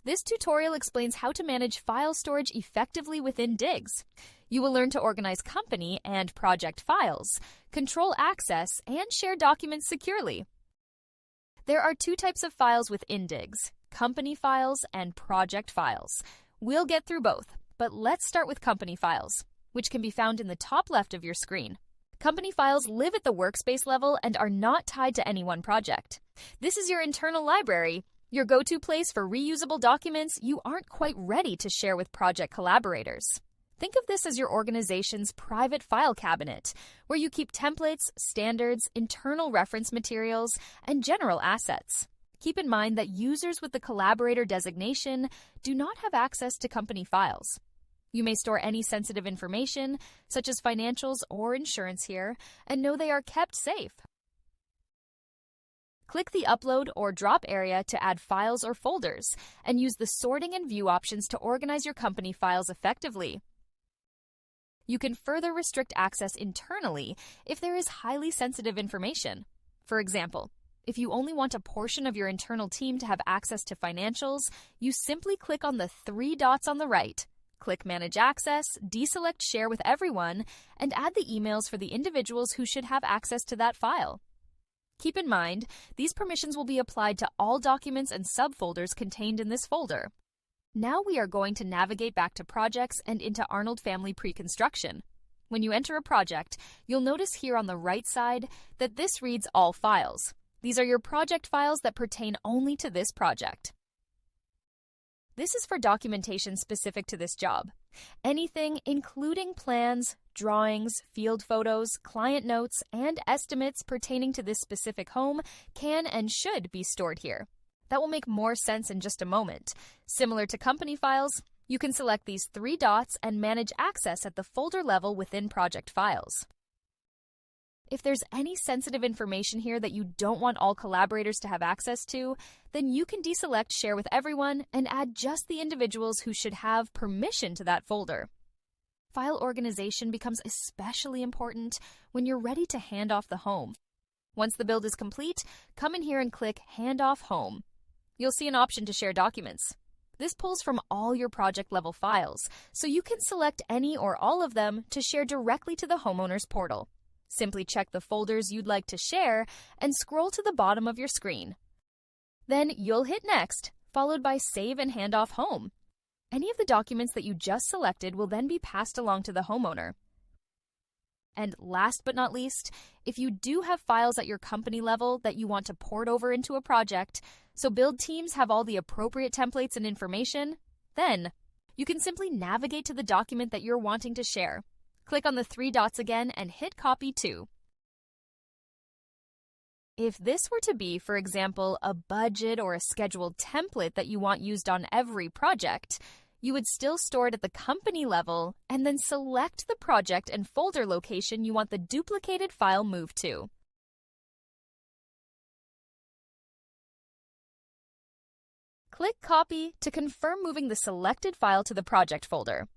This tutorial explains how to manage file storage effectively within Diggs. You will learn to organize company and project files, control access, and share documents securely. There are two types of files within Diggs: company files and project files. We'll get through both, but let's start with company files, which can be found in the top left of your screen. Company files live at the workspace level and are not tied to any one project. This is your internal library, your go-to place for reusable documents you aren't quite ready to share with project collaborators. Think of this as your organization's private file cabinet, where you keep templates, standards, internal reference materials, and general assets. Keep in mind that users with the collaborator designation do not have access to company files. You may store any sensitive information, such as financials or insurance here, and know they are kept safe. Click the Upload or Drop area to add files or folders, and use the Sorting and View options to organize your company files effectively. You can further restrict access internally if there is highly sensitive information. For example, if you only want a portion of your internal team to have access to financials, you simply click on the three dots on the right. Click Manage Access, deselect Share with Everyone, and add the emails for the individuals who should have access to that file. Keep in mind, these permissions will be applied to all documents and subfolders contained in this folder. Now we are going to navigate back to Projects and into Arnold Family Pre-Construction. When you enter a project, you'll notice here on the right side that this reads All Files. These are your project files that pertain only to this project. This is for documentation specific to this job. Anything, including plans, drawings, field photos, client notes, and estimates pertaining to this specific home, can and should be stored here. That will make more sense in just a moment. Similar to company files, you can select these three dots and manage access at the folder level within project files. If there's any sensitive information here that you don't want all collaborators to have access to, then you can deselect Share with Everyone and add just the individuals who should have permission to that folder. File organization becomes especially important when you're ready to hand off the home. Once the build is complete, come in here and click Hand Off Home. You'll see an option to share documents. This pulls from all your project level files, so you can select any or all of them to share directly to the homeowner's portal. Simply check the folders you'd like to share and scroll to the bottom of your screen. Then you'll hit Next, followed by Save and Hand Off Home. Any of the documents that you just selected will then be passed along to the homeowner. And last but not least, if you do have files at your company level that you want to port over into a project, so build teams have all the appropriate templates and information, then you can simply navigate to the document that you're wanting to share. Click on the three dots again and hit Copy to. If this were to be, for example, a budget or a scheduled template that you want used on every project, you would still store it at the company level and then select the project and folder location you want the duplicated file moved to. Click Copy to confirm moving the selected file to the project folder.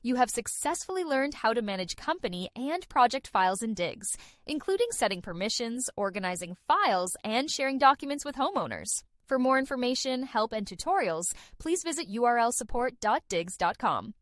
You have successfully learned how to manage company and project files in Diggs, including setting permissions, organizing files, and sharing documents with homeowners. For more information, help, and tutorials, please visit urlsupport.diggs.com.